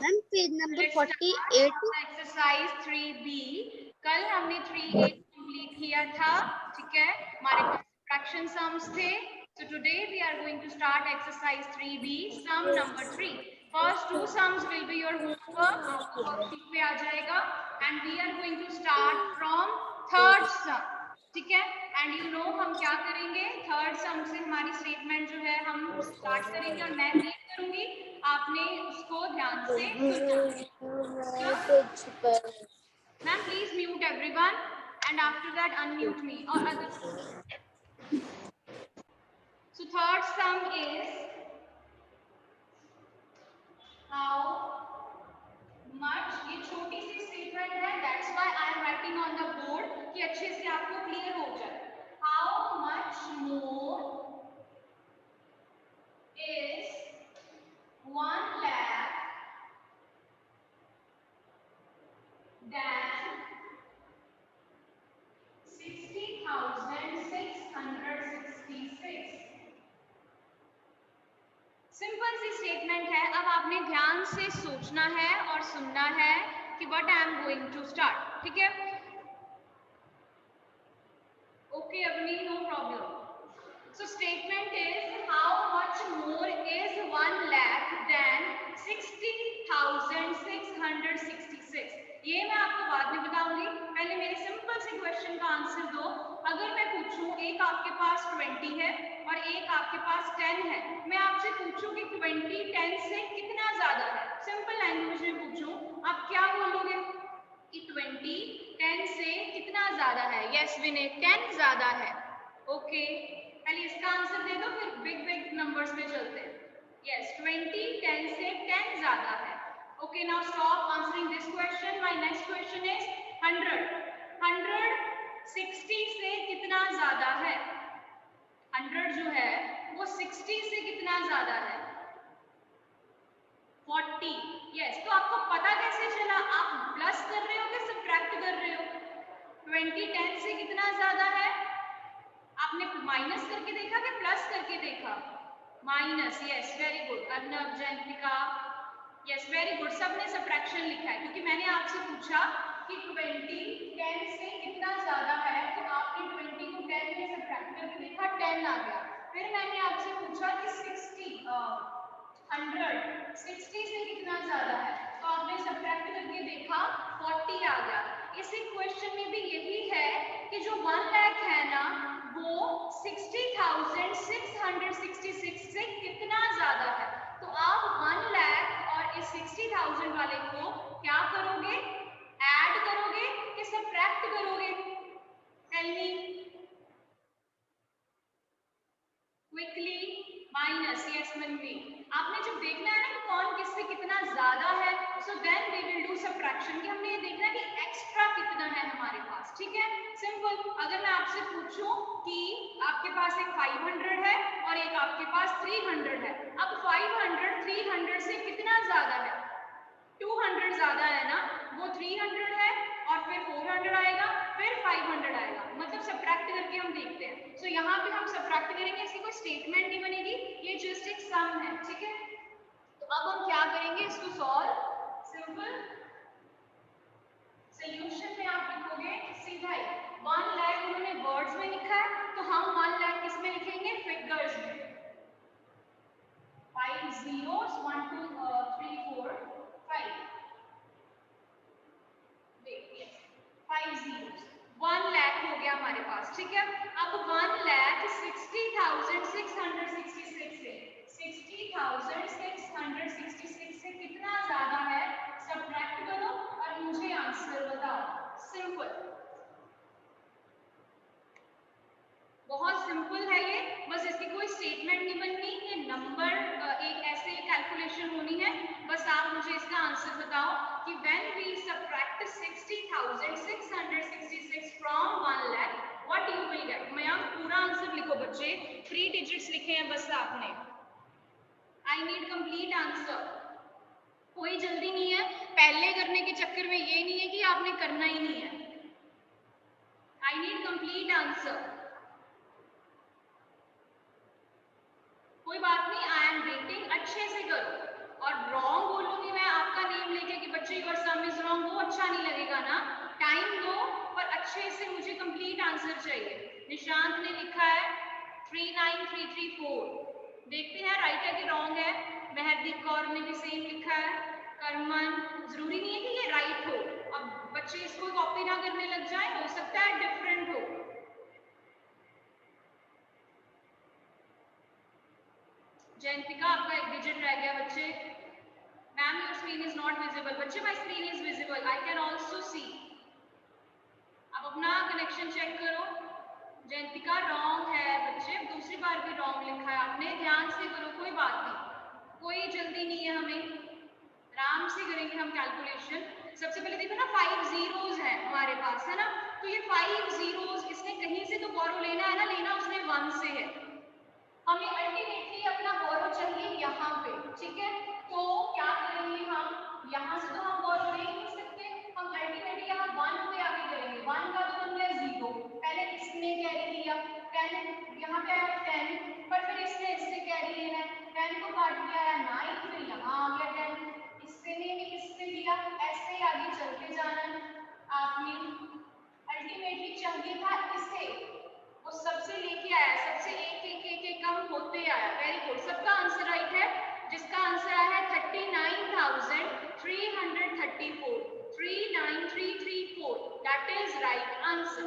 Ma'am page number 48 exercise 3B। कल हमने 3A complete किया था, ठीक है। हमारे पास फ्रैक्शन सम्स थे। So today we are going to start exercise 3B, sum number 3. First two sums will be your homework, आपको वर्कशीट पे आ जाएगा, and we are going to start from third sum, ठीक है। एंड यू नो हम क्या करेंगे, third सम से हमारी स्टेटमेंट जो है हम स्टार्ट करेंगे और मैं रीड करूंगी, आपने उसको ध्यान से सुनना है। Ma'am please mute everyone and after that unmute me और other. So third sum is how much, ये छोटी सी स्टेटमेंट है, that's why I am writing on the board कि अच्छे से आपको क्लियर हो जाए। How much more is 1 lakh than 60,666। Simple सी स्टेटमेंट है। अब आपने ध्यान से सोचना है और सुनना है कि what I am going to start, ठीक है। Okay Avni, no problem. So statement is how much more is 1 lakh than 60,666। ये मैं आपको बाद में बताऊंगी, पहले मेरे सिंपल से क्वेश्चन का आंसर दो। अगर मैं पूछूं एक आपके पास 20 है और एक आपके पास 10 है, मैं आपसे पूछूं कि 20 10 से कितना ज्यादा है, सिंपल लैंग्वेज में पूछूं, आप क्या बोलोगे कि 20 10 से कितना ज्यादा है? यस विनय, 10 ज्यादा है। ओके पहले इसका आंसर दे दो, फिर बिग बिग नंबर्स पे चलते हैं। यस 20 10 से 10 ज्यादा है। Okay now stop answering this question. My next question is 100। 100 60 से कितना ज्यादा है? 100 जो है वो 60 से कितना ज्यादा है? 40। यस तो आपको पता कैसे चला? आप प्लस कर रहे हो कि सब्ट्रैक्ट कर रहे हो? 20 10 से कितना ज्यादा है? आपने माइनस करके देखा कि प्लस करके देखा? Minus. Yes very good Arnab, Jayantika, yes very good, सबने सब्ट्रैक्शन लिखा है क्योंकि मैंने आपसे पूछा कि 20 10 से कितना ज्यादा है, तो आपने 20 को 10 में सब्ट्रैक्ट करके देखा, 10 आ गया। फिर मैंने आपसे पूछा कि 100 60 से कितना ज्यादा है, तो आपने सब्ट्रैक्ट करके देखा, 40 आ गया। इसी क्वेश्चन में भी यही है कि जो 1 लाख है ना वो 60,666 से कितना ज्यादा है। तो आप 1 लाख और इस 60,000 वाले को क्या करोगे? ऐड करोगे कि सब्ट्रैक्ट करोगे? Tell me quickly. Minus. Yes Manvi, आपने जब देखना है ना कि कौन किससे कितना ज्यादा है, so then we will do subtraction कि हमने ये देखना है कि एक्स्ट्रा कितना है हमारे पास, ठीक है। सिंपल, अगर मैं आपसे पूछूं कि आपके पास एक 500 है और एक आपके पास 300 है, अब 500 300 से कितना ज्यादा है? 200 ज्यादा है ना, वो 300 है और फिर 400 आएगा, फिर 500 आएगा, मतलब सब्ट्रैक्ट करके हम देखते हैं। सो यहाँ पे हम सब्ट्रैक्ट करेंगे, इसकी कोई स्टेटमेंट नहीं बनेगी, ये जस्ट एक सम है, ठीक है। तो अब हम क्या करेंगे इसको सॉल्व। सिंपल सॉल्यूशन में आप लिखोगे सीधा ही 1 लाख उन्होंने वर्ड्स में लिखा है, तो हम 1 लाख किस में लिखेंगे? फिगर्स में। 5 zeros 1 2 3 4 5 5 zeros 1 लाख हो गया हमारे पास, ठीक है। अब 1 लाख 60,666 से 60,666 से कितना ज्यादा है, सब्ट्रैक्ट करो और मुझे आंसर बताओ। सिंपल, बहुत सिंपल है ये, बस इसकी कोई स्टेटमेंट नहीं बननी, ये नंबर एक ऐसे कैलकुलेशन होनी है। बस आप मुझे इसका आंसर बताओ कि when we subtract 60,666 from 1 lakh what you will get. मैं आप पूरा आंसर लिखो बच्चे, 3 डिजिट्स लिखे हैं बस आपने। आई नीड कंप्लीट आंसर, कोई जल्दी नहीं है, पहले करने के चक्कर में ये नहीं है कि आपने करना ही नहीं है। I need complete answer. कोई बात नहीं, आई एम वेटिंग, अच्छे से करो और रॉन्ग बोलूंगी मैं आपका नेम इससे मुझे कंप्लीट आंसर चाहिए। निशांत ने लिखा है 39334। देखते हैं राइट है कि रॉन्ग है। मेहरदीप कौर ने भी सेम लिखा है। करमन, जरूरी नहीं है कि ये राइट हो। अब बच्चे इसको कॉपी ना करने लग जाए, हो सकता है डिफरेंट हो। जयंतिका आपका एक डिजिट रह गया बच्चे। Ma'am your screen is not visible. बच्चे my screen is visible, I can also see. आप अपना कनेक्शन चेक करो। जयंतिका रॉन्ग है बच्चे, दूसरी बार भी रॉन्ग लिखा है आपने। ध्यान से करो, कोई बात नहीं, कोई जल्दी नहीं है, हमें आराम से करेंगे हम कैलकुलेशन। सबसे पहले देखो ना 5 जीरोस है हमारे पास, है ना। तो ये 5 जीरोस इसने कहीं से तो बोरो लेना है ना, लेना उसने 1 से है। हमें अल्टीमेटली अपना बोरो चाहिए यहाँ पे, ठीक है। तो क्या करेंगे हम, यहाँ से तो हम बोरो ले नहीं सकते, हम अल्टीमेटली यहाँ 1 पे आगे करेंगे। 1 का तो बन गया 0, पहले इसने कैरी लिया 10, यहाँ पे आया 10, पर फिर इसने इससे कैरी लेना है, 10 को काट के आया 9, फिर यहाँ आ गया 10, इससे ने भी इससे लिया, ऐसे ही आगे चलते जाना। आपने अल्टीमेटली चाहिए था इसे, वो सबसे लेके आया, सबसे एक कम होते आया। वेरी गुड, सबका आंसर राइट है। जिसका आंसर आया है 39,334, 39334, that is right answer.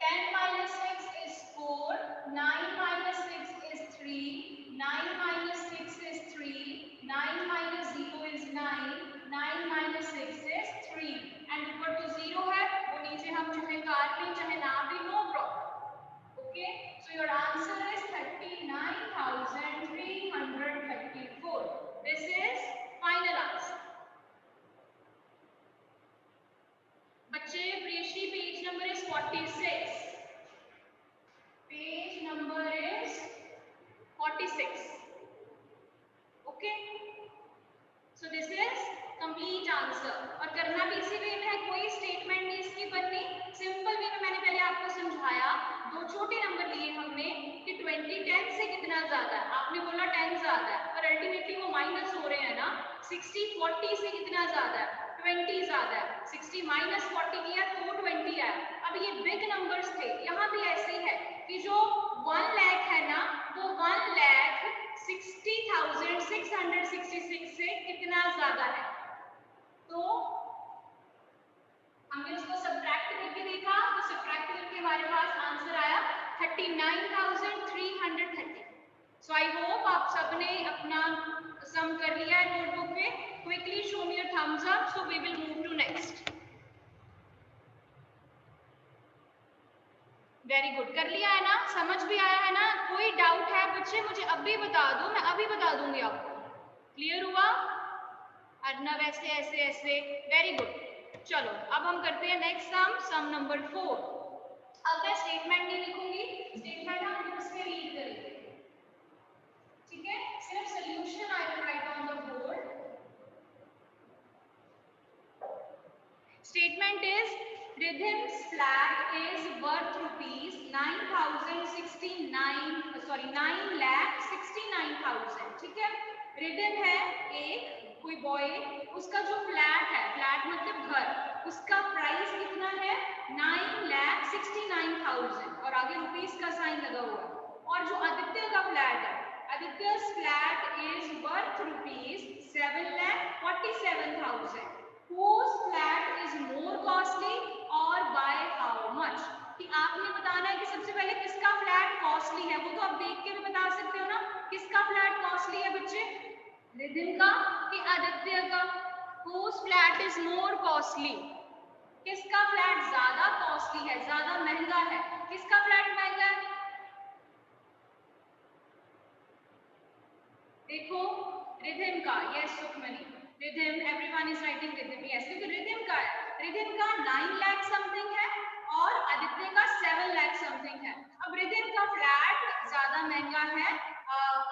10 minus 6 is 4, 9 minus 6 is 3, 9 minus 6 is 3, 9 minus 0 is 9, 9 minus 6 is 3, and ऊपर तो 0 है, वो नीचे हम चाहे काट लें चाहे ना भी, no problem. Okay, so your answer is 39,334. This is final answer. बच्चे प्रेशी page number is 46. Page number is 46. Okay. So this is complete answer. और करना भी इसी वे में है, कोई स्टेटमेंट नहीं इसकी बननी, सिंपल वे में मैंने पहले आपको समझाया। दो छोटे नंबर लिए हमने कि 20 10 से कितना ज्यादा है, आपने बोला 10 ज्यादा है, पर अल्टीमेटली वो माइनस हो रहे हैं ना। 60 40 से कितना ज्यादा है, 20 ज्यादा है। 60 माइनस 40 किया तो 20 है। अब ये बिग नंबर्स थे, यहाँ भी ऐसे ही है कि जो 1 लाख है ना, वो 1,60,666 से कितना ज्यादा है। तो हमने उसको सब्ट्रैक्ट करके देखा, तो सब्ट्रैक्ट करके हमारे पास आंसर आया 39,330। सो आई होप आप सबने अपना सम कर लिया है नोटबुक पे। Quickly show me your thumbs up, so we will move to next. Very good, कर लिया है ना, समझ भी आया है ना। कोई डाउट है बच्चे मुझे अभी बता दो, मैं अभी बता दूंगी आपको। क्लियर हुआ? अर्नव ऐसे ऐसे ऐसे, वेरी गुड। चलो अब हम करते हैं नेक्स्ट सम, सम नंबर 4। अब मैं स्टेटमेंट नहीं लिखूंगी, स्टेटमेंट हम बुक्स में रीड करेंगे, ठीक है। सिर्फ solution I will write on the board. Statement is Rhythm's flat is worth rupees 9,69,000, ठीक है। रिदम है एक कोई बॉय, उसका जो फ्लैट है, फ्लैट मतलब घर, उसका प्राइस कितना है 9,69,000 और आगे रुपीस का साइन लगा हुआ है। और जो आदित्य का फ्लैट है, आदित्य's flat is worth rupees 7,47,000. Whose flat is more costly और by how much? कि आपने बताना है कि सबसे पहले किसका फ्लैट कॉस्टली है, वो तो आप देख के भी बता सकते हो ना। किसका फ्लैट कॉस्टली है बच्चे, रिदम का कि आदित्य का? Whose flat is more costly? किसका फ्लैट ज्यादा कॉस्टली है, ज्यादा महंगा है? किसका फ्लैट महंगा है? देखो रिदम का, yes Sukhmani, rhythm, everyone is writing rhythm, yes, क्योंकि रिदम का है। रिदम का 9 लाख समथिंग है और आदित्य का 7 लाख समथिंग है। अब रिदम का फ्लैट ज्यादा महंगा है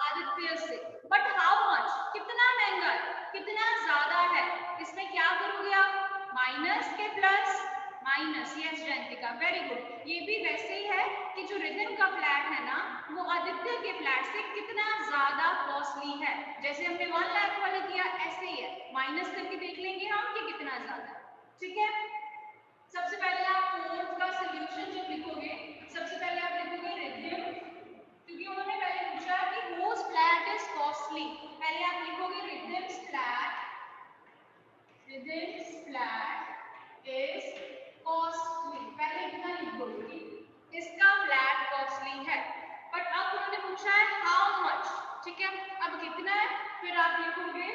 आदित्य से, बट हाउ मच, कितना महंगा है, कितना ज्यादा है? इसमें क्या करोगे आप, माइनस के plus minus, yes Jayantika, very good. ये भी वैसे ही है कि जो रिदम का फ्लैट है ना, वो आदित्य के फ्लैट से कितना ज्यादा कॉस्टली है। जैसे हमने 1 लाख वाले किया, ऐसे ही है, माइनस करके देख लेंगे हम कि कितना ज्यादा है, ठीक है। सबसे पहले आप फोर्थ का सॉल्यूशन जब लिखोगे, सबसे पहले आप लिखोगे रिदम, क्योंकि उन्होंने पहले पूछा कि whose flat is costly। पहले आप लिखोगे rhythm's flat is costly, पहले इतना लिख दो कि इसका फ्लैट कॉस्टली है। बट अब उन्होंने पूछा है हाउ मच, ठीक है, अब कितना है, फिर आप लिखोगे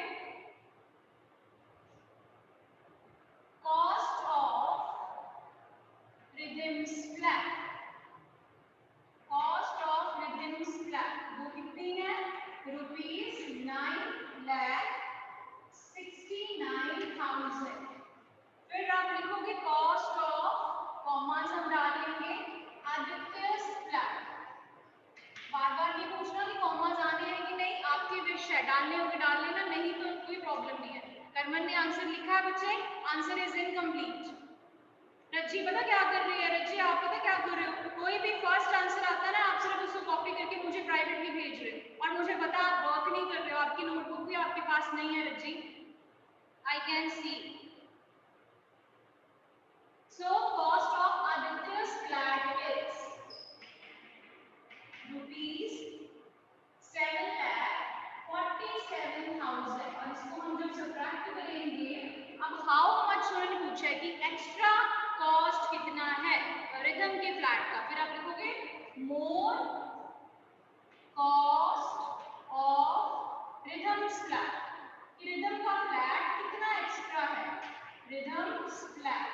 cost of rhythms flat, cost of rhythms flat वो कितनी है, ₹9,69,000। फिर आप लिखोगे कॉस्ट ऑफ, कॉमास हम डालेंगे, आदित्य's फ्लैट। बार बार नहीं पूछना कि कॉमास आने हैं कि नहीं, आपकी विश है, डालने होंगे डाल लेना, नहीं तो कोई प्रॉब्लम नहीं है। करमन ने आंसर लिखा है बच्चे, आंसर इज इनकम्प्लीट। रज्जी पता क्या कर रही है, रज्जी आप पता क्या कर रहे हो, कोई भी फर्स्ट आंसर आता है ना, आप सिर्फ उसको कॉपी करके मुझे प्राइवेटली भेज रहे हो और मुझे पता आप वर्क नहीं कर रहे हो, आपकी नोटबुक भी आपके पास नहीं है Rajji, I can see. So cost of Aditya's flat is ₹7,47,000 और इसको हम जब सब्ट्रैक्ट करेंगे, अब हाउ मच उन्होंने पूछा है कि एक्स्ट्रा कॉस्ट कितना है रिदम के फ्लैट का, फिर आप लिखोगे more cost of rhythms flat, rhythm का फ्लैट कितना एक्स्ट्रा है, रिदम्स फ्लैट।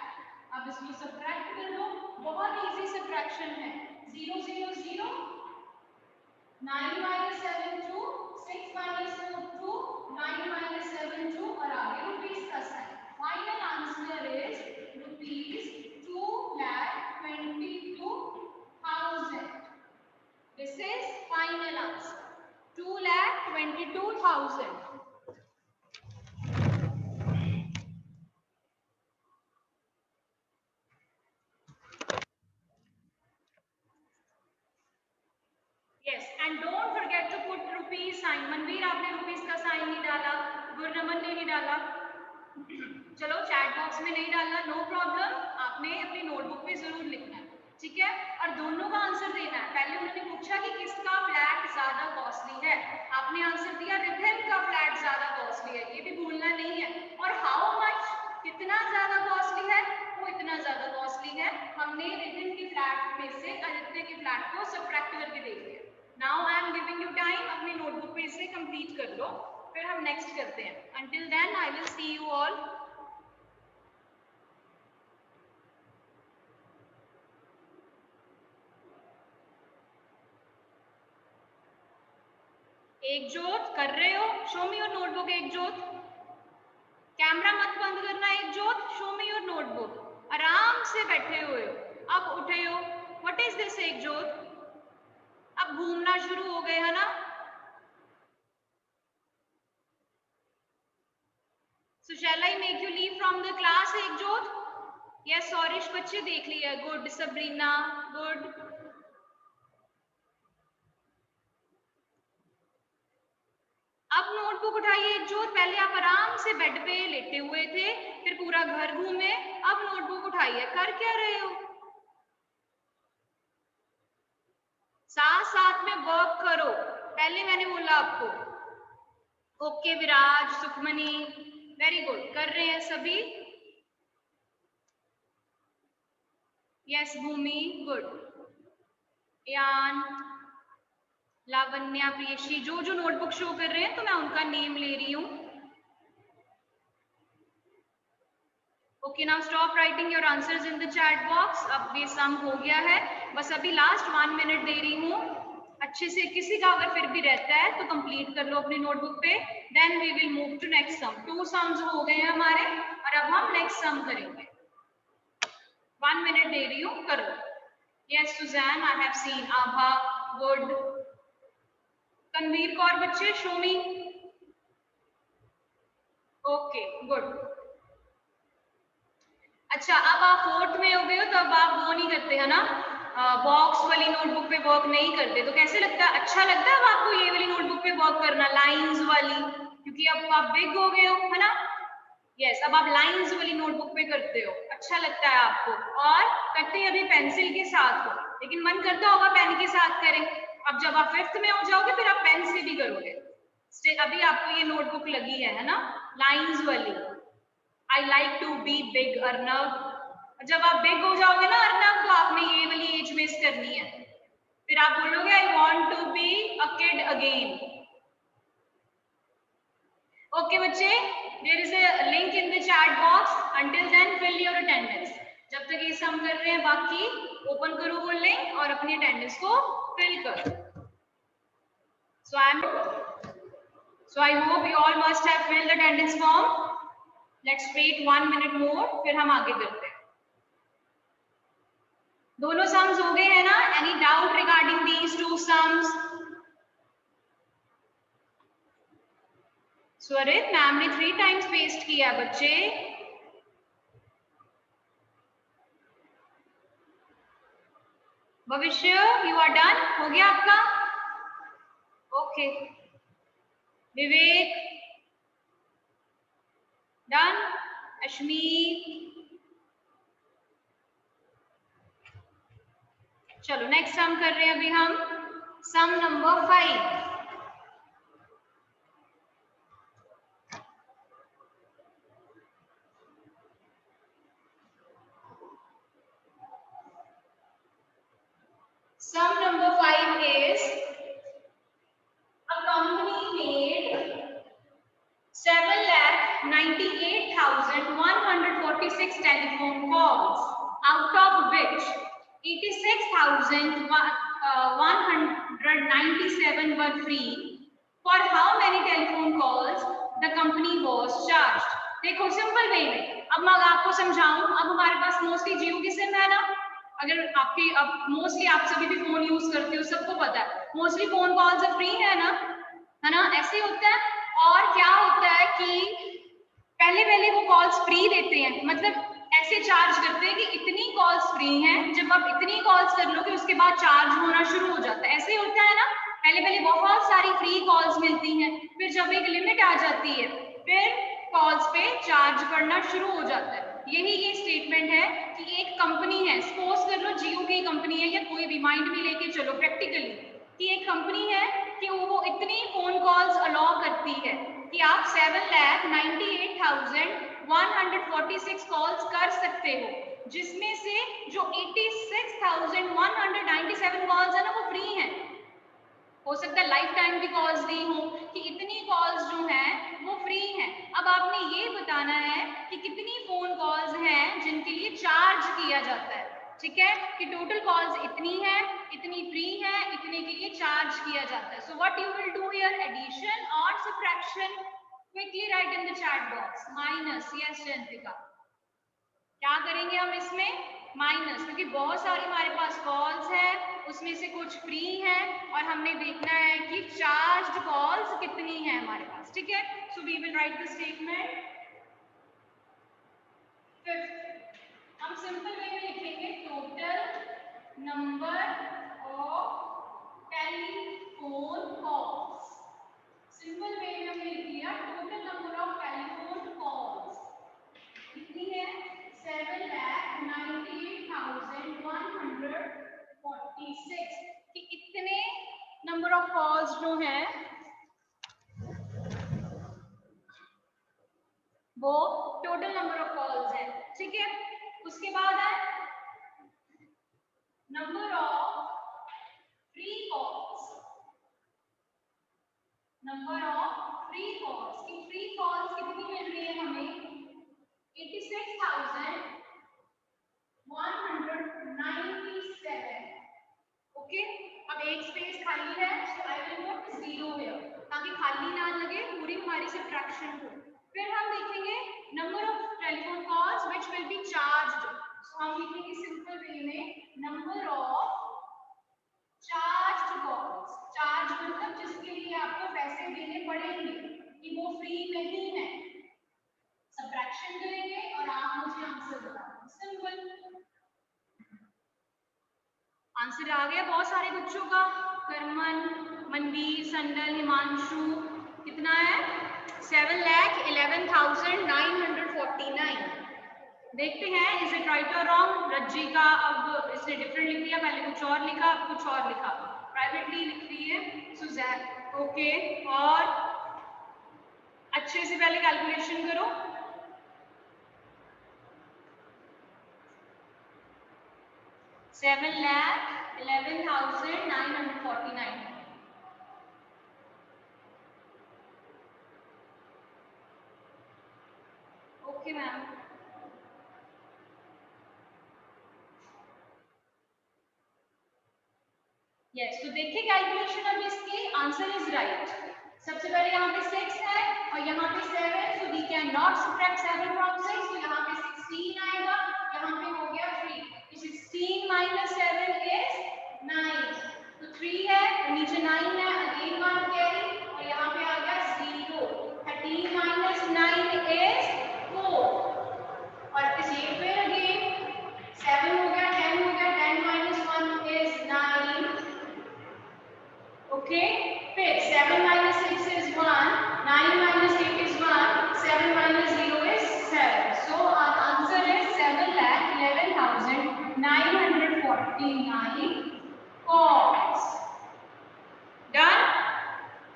अब इसको सब्ट्रैक्ट कर लो, बहुत इजी सब्ट्रैक्शन है, 0 0 0, 9 - 7 2, 6 - 4 2, 9 - 7 2 और आगे रुपीस का sign. Final answer is ₹2,22,000। This is final answer, 2,22,000। Yes, and don't forget to put rupees sign. Manveer आपने रुपीस का साइन नहीं डाला, गुरनमन ने नहीं डाला, चलो चैट बॉक्स में नहीं डालना, नो प्रॉब्लम, आपने अपनी नोटबुक पे जरूर लिखना है, ठीक है, और दोनों का आंसर देना है। पहले उन्होंने पूछा कि किसका फ्लैट ज्यादा कॉस्टली है, आपने आंसर दिया रिदम का फ्लैट ज्यादा कॉस्टली है, ये भी भूलना नहीं है, और हाउ मच कितना ज्यादा कॉस्टली है, वो इतना ज्यादा कॉस्टली है, हमने रिदम के फ्लैट में से आदित्य के फ्लैट को सब्ट्रैक्ट करके देख लिया। Now I am giving you time, अपनी नोटबुक पे इसे कंप्लीट कर लो, फिर हम नेक्स्ट करते हैं। Until then I will see you all. Ekjot कर रहे हो, show me your notebook Ekjot, camera मत बंद करना Ekjot, show me your notebook, आराम से बैठे हुए हो, अब उठे हो, व्हाट इज दिस एकजोत, अब घूमना शुरू हो गए है ना। So shall I make you leave from the class Ikjot? Yes, सौरिश बच्चे देख लिया, गुड, सबरीना गुड। अब नोटबुक उठाइए एकजोत, पहले आप आराम से बेड पे लेटे हुए थे, फिर पूरा घर घूमे, अब नोटबुक उठाइए, कर क्या रहे हो, साथ साथ में वर्क करो, पहले मैंने बोला आपको। ओके विराज, सुखमनी, वेरी गुड, कर रहे हैं सभी। यस भूमि, गुड, यान, लावण्या, प्रियशी, जो जो नोटबुक शो कर रहे हैं तो मैं उनका नेम ले रही हूँ। Okay, now stop writing your answers in the chat box. अब ये सम हो गया है, बस अभी लास्ट 1 मिनट दे रही हूँ, अच्छे से किसी का अगर फिर भी रहता है तो कंप्लीट कर लो अपनी नोटबुक पे, then we will move to next sum. 2 sums हो गए हैं हमारे और अब हम नेक्स्ट सम करेंगे। 1 मिनट दे रही हूँ, करो। Yes Suzanne, I have seen, Abha, good, Tanveer Kaur बच्चे, शो मी, ओके गुड। अच्छा, अब आप 4th में हो गए हो तो अब आप वो नहीं करते है ना, बॉक्स वाली नोटबुक पे वर्क नहीं करते, तो कैसे लगता है, अच्छा लगता है अब आपको ये वाली नोटबुक पे वर्क करना, लाइंस वाली, क्योंकि अब आप बिग हो गए हो है ना। यस, अब आप लाइंस वाली नोटबुक पे करते हो, अच्छा लगता है आपको, और करते हैं अभी पेंसिल के साथ हो, लेकिन मन करता होगा पेन के साथ करें। अब जब आप 5th में हो जाओगे फिर आप पेन से भी करोगे। अभी आपको ये नोटबुक लगी है ना, लाइंस वाली, I like to be big Arnab. जब आप बिग हो जाओगे ना अर्नब, तो आपने ये वाली एज मिस करनी है, फिर आप बोलोगे I want to be a kid again. Okay बच्चे, there is a link in the chat box, until then fill your attendance. जब तक ये सम कर रहे हैं बाकी, ओपन करो वो लिंक और अपनी अटेंडेंस को फिल करो। So I hope you all must have filled the attendance form. Let's wait 1 minute more, फिर हम आगे करते हैं। दोनों सम्स हो गए हैं ना? Any doubt regarding these two sums? Swarit ma'am ने 3 times पेस्ट किया बच्चे। भविष्य, you are done? हो गया आपका? Okay. विवेक डन, अश्मीत, चलो नेक्स्ट सम कर रहे हैं अभी हम, सम number 5। Sum number 5 is a company made 7,98,146 telephone calls, out of which 86,197 were free. For how many telephone calls the company was charged? देखो सिंपल वे में, अब मैं आपको समझाऊं, अब हमारे पास मोस्टली जियो की सिम है ना, अगर आपके अब मोस्टली आप सभी भी फोन यूज करते हो, सबको पता है मोस्टली फोन कॉल्स अब फ्री है ना, ऐसे होता है। और क्या होता है कि पहले वो कॉल्स फ्री देते हैं, मतलब ऐसे चार्ज करते हैं कि इतनी कॉल्स फ्री हैं, जब आप इतनी कॉल्स कर लोगे उसके बाद चार्ज होना शुरू हो जाता है, ऐसे होता है ना। पहले बहुत सारी फ्री कॉल्स मिलती हैं, फिर जब एक लिमिट आ जाती है फिर कॉल्स पे चार्ज करना शुरू हो जाता है। यही ये स्टेटमेंट है कि एक कंपनी है, सपोज कर लो जियो की कंपनी है या कोई भी, माइंड में लेके चलो प्रैक्टिकली, कि एक कंपनी है कि वो इतनी फोन कॉल्स अलाउ करती है कि आप 7,98,146 कॉल्स कर सकते हो, जिसमें से जो 86,197 कॉल्स है ना वो फ्री हैं। हो सकता है लाइफ टाइम की कॉल्स दी हो, कि इतनी कॉल्स जो हैं वो फ्री हैं। अब आपने ये बताना है कि कितनी फोन कॉल्स हैं जिनके लिए चार्ज किया जाता है, ठीक है, कि टोटल कॉल्स इतनी है, इतनी फ्री है, इतने के लिए चार्ज किया जाता है। So what you will do here, addition और subtraction, quickly write in the chat box. Minus, yes Chandrika, क्या करेंगे हम इसमें, माइनस, क्योंकि बहुत सारी हमारे पास कॉल्स है, उसमें से कुछ फ्री है और हमने देखना है कि चार्ज्ड कॉल्स कितनी है हमारे पास, ठीक है। So we will write the statement. Fifth, हम सिंपल वे में लिखेंगे total number of telephone calls. Simple way में हमने लिख दिया total number of telephone calls कितनी है, 7,98,146, कि इतने नंबर ऑफ कॉल्स जो हैं वो टोटल नंबर ऑफ कॉल्स है, ठीक है। उसके बाद है number of free calls, number of free calls, की फ्री कॉल्स कितनी मिल रही है हमें, 86,197। ओके, अब एक स्पेस खाली है, सो आई विल पुट 0 हियर, ताकि खाली ना लगे, पूरी हमारी सब्ट्रैक्शन हो। फिर हम देखेंगे number of telephone calls which will be charged, so हम लिखेंगे सिंपल वे में number of charged calls. Charge मतलब जिसके लिए आपको पैसे देने पड़ेंगे, कि वो फ्री नहीं है। सब्ट्रैक्शन करेंगे और आप मुझे आंसर बताओ, सिंपल। आंसर आ गया बहुत सारे बच्चों का, करमन, मनवीर, संडल, हिमांशु, कितना है, 7,11,946 देखते हैं इज इट राइट और रॉन्ग। रज्जी का अब इसने डिफरेंट लिख दिया, पहले कुछ और लिखा, अब कुछ और लिखा, प्राइवेटली लिख रही है सुजैन। ओके, और अच्छे से पहले कैलकुलेशन करो। $7,11,949। Okay ma'am. यस, तो देखिए कैलकुलेशन अब इसकी आंसर इज राइट। सबसे पहले यहाँ पे 6 है और यहाँ पे 7, so we can not subtract 7 from 6, तो यहाँ पे 16 आएगा, यहाँ पे हो गया 3, तो 16 माइनस 7 इज 9, तो 3 है और नीचे 9 है, अगेन 1 कैरी और यहाँ पे आ गया 0, 13 माइनस 9 इज 4 और इस ये फिर अगेन 7 हो गया, 10 हो गया, 10 माइनस 1 इज 9। Okay, फिर 7 minus 6 is 1, 9 minus 8 is 1, 7 minus 0 is 7. So our answer is 7,11,949 calls. Done?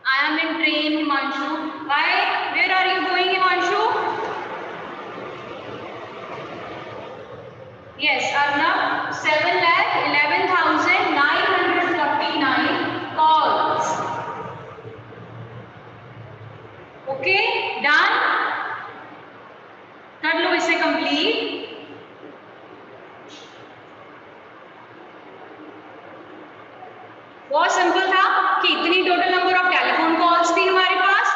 I am in train, Himanshu. Right? Where are you going, Himanshu? Yes, Arnab. 7,11,949 calls. Okay, done. कर लो इसे complete. बहुत simple था कि इतनी total number of telephone calls थी हमारे पास,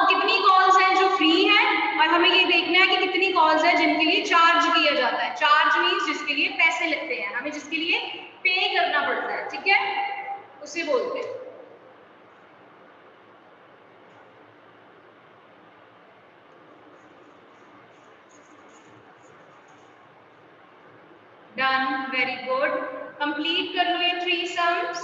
कितनी calls हैं जो फ्री हैं, और हमें ये देखना है कि कितनी कॉल्स है जिनके लिए चार्ज किया जाता है। चार्ज मीन्स जिसके लिए पैसे लगते हैं, हमें जिसके लिए पे करना पड़ता है, ठीक है, उसे बोलते हैं। Done, very good. कंप्लीट कर लो ये 3 सम्स।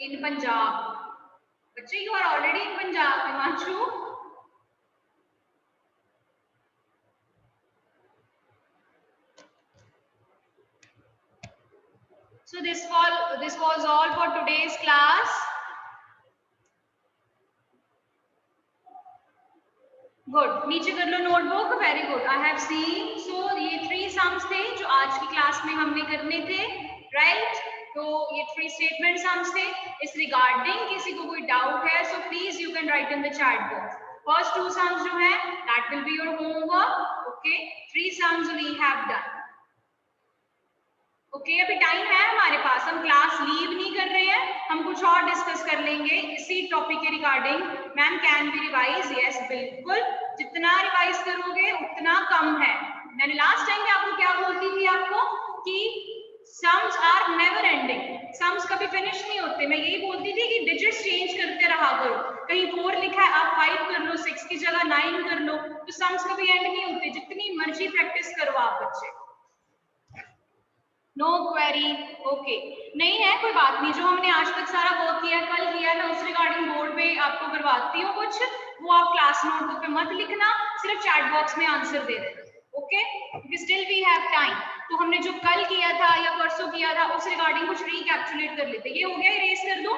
In Punjab, बच्चे you are already in Punjab, Himanshu. So this was all for today's class. Good. नीचे कर लो notebook. Very good, I have seen. So ये 3 सम्स थे जो आज की क्लास में हमने करने थे, राइट? तो ये 3 स्टेटमेंट सम्स थे। इस रिगार्डिंग किसी को कोई डाउट है so please you can write in the chat box. First 2 sums जो है that will be your homework. Okay, 3 sums we have done. Okay, अभी टाइम है हमारे पास, हम क्लास लीव नहीं कर रहे हैं, हम कुछ और डिस्कस कर लेंगे इसी टॉपिक के regarding. Ma'am can be revise? Yes बिल्कुल, जितना रिवाइज करोगे उतना कम है। मैंने लास्ट टाइम में आपको क्या बोलती थी आपको कि sums are never ending, sums कभी फिनिश नहीं होते। मैं यही बोलती थी कि डिजिट्स चेंज करते रहा करो, कहीं 4 लिखा है आप 5 कर लो, 6 की जगह 9 कर लो, तो सम्स कभी एंड नहीं होते, जितनी मर्जी प्रैक्टिस करो आप बच्चे। नो क्वेरी, ओके, नहीं है कोई बात नहीं। जो हमने आज तक सारा वर्क किया, कल किया, मैं उस रिगार्डिंग बोर्ड पे आपको करवाती हूँ कुछ, वो आप क्लास नोटबुक पे मत लिखना, सिर्फ चैट बॉक्स में आंसर दे देना। Okay, still we have time. तो हमने जो कल किया था या परसों किया था उस रिगार्डिंग कुछ रिकैप्चुलेट कर लेते। ये हो गया, इरेज कर दो।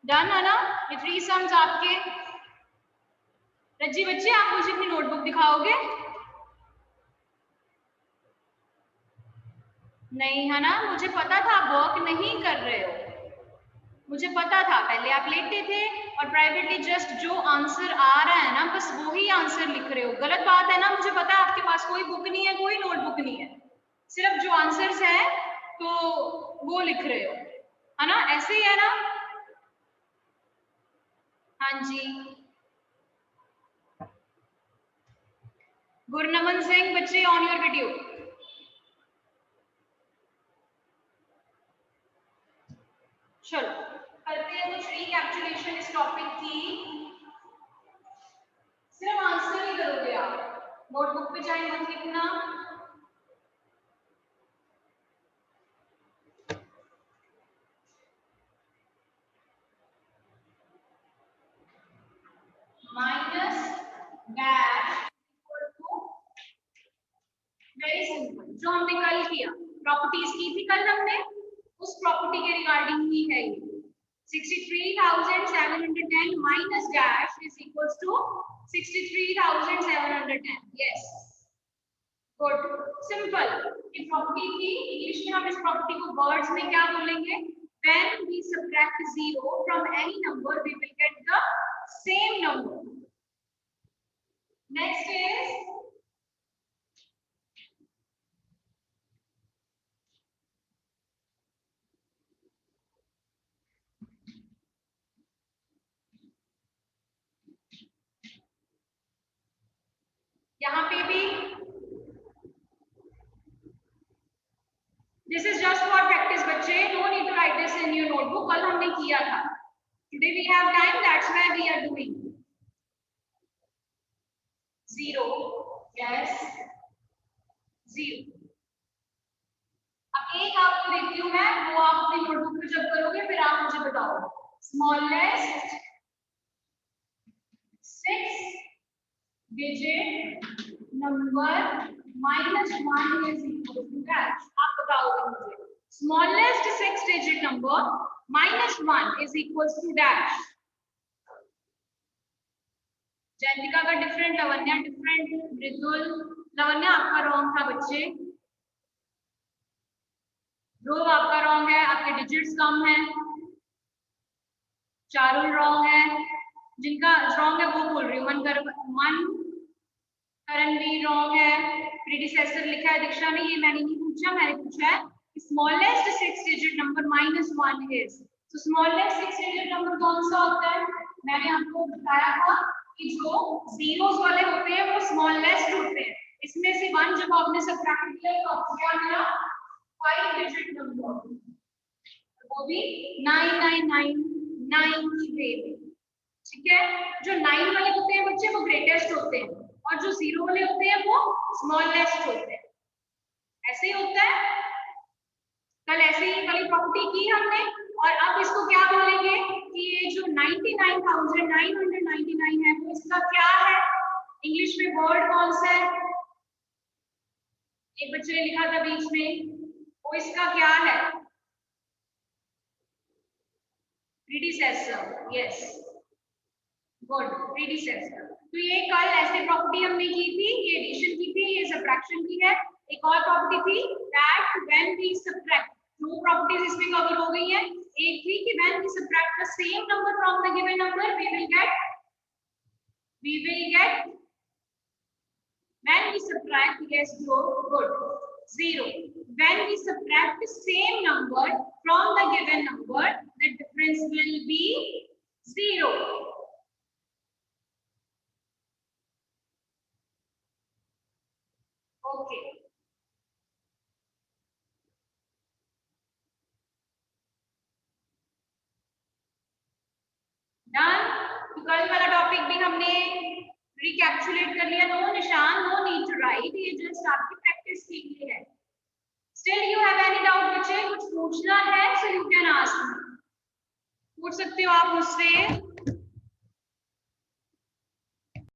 डन है ना? ये 3 सम्स आपके। रज्जी बच्चे आप मुझे अपनी नोटबुक दिखाओगे? नहीं है ना? मुझे पता था आप वर्क नहीं कर रहे हो, मुझे पता था। पहले आप लेटे थे और प्राइवेटली जस्ट जो आंसर आ रहा है ना बस वो ही आंसर लिख रहे हो। गलत बात है ना, मुझे पता है आपके पास कोई बुक नहीं है, कोई नोटबुक नहीं है, सिर्फ जो आंसर्स है तो वो लिख रहे हो, है ना? ऐसे ही है ना? हाँ जी, गुरनमन सिंह बच्चे ऑन योर वीडियो। चलो करते हैं कुछ रिकैप्चुलेशन इस टॉपिक की। नोटबुक पे चाहे मत लिखना। Minus dash equal to, very simple, जो हमने कल किया, प्रॉपर्टीज की थी कल हमने, उस प्रॉपर्टी के रिगार्डिंग ही है ये। 63,710 minus dash is equals to 63,710। Yes, good, simple. ये प्रॉपर्टी थी, इंग्लिश में हम इस प्रॉपर्टी को वर्ड्स में क्या बोलेंगे? When we subtract 0 from any number, we will get the same number. Next is यहाँ पे भी this is just for practice बच्चे, no need to write this in your notebook, कल हमने किया था। Today we have time, that's why we are doing 0, yes 0। अब एक आपको देती हूँ मैं, वो आप अपनी नोटबुक पे जब करोगे फिर आप मुझे बताओ। Smallest 6 digit number minus 1 is equal to dash। आप बताओगे मुझे smallest 6 digit number minus 1 is equals to dash। जयंतिका का डिफरेंट, लवन्या डिफरेंट, मृदुल, लवन्या आपका रॉन्ग था बच्चे, ध्रुव आपका रॉन्ग है, आपके डिजिट्स कम हैं, चारुल रॉन्ग है, जिनका रॉन्ग है वो बोल रही हूँ, मन करण भी रॉन्ग है, प्रीडिसेसर लिखा है दीक्षा ने, ये मैंने नहीं पूछा, मैंने पूछा है smallest 6 digit number minus 1 is. तो स्मॉलेस्ट 6 डिजिट नंबर कौन सा होता है? मैंने आपको बताया था कि जो जीरोस वाले होते हैं वो स्मॉलेस्ट होते हैं, इसमें से 1 जब आपने सब्ट्रैक्ट किया तो आपको क्या मिला? 5 डिजिट नंबर, वो भी 9999 की वे में, ठीक है। जो 9 वाले होते हैं बच्चे वो ग्रेटेस्ट होते हैं, और जो 0 वाले होते हैं वो स्मॉलेस्ट होते हैं, ऐसे ही होता है। कल ऐसे ही वाली प्रॉपर्टी की हमने, और अब इसको क्या बोलेंगे कि ये जो 99,999 है वो इसका क्या है? इंग्लिश में वर्ड कौन सा है? एक बच्चे ने लिखा था बीच में, वो इसका क्या है? Predecessor, yes good, predecessor. तो ये कल ऐसे प्रॉपर्टी हमने की थी, ये एडिशन की थी, ये सब्ट्रैक्शन की है। एक और प्रॉपर्टी थी दैट व्हेन वी सब्ट्रैक्ट, दो प्रॉपर्टीज इसमें कवर हो गई है। एक थी कि when we subtract the same number from the given number we will get when we subtract, yes good, 0, when we subtract the same number from the given number, the difference will be 0। Okay, done. तो कल वाला topic भी हमने recapitulate कर लिया। No निशान, no need to right, ये just आपकी प्रैक्टिस के लिए है। Still you have any doubt बच्चे? कुछ पूछना है so you can ask me, पूछ सकते हो आप मुझसे।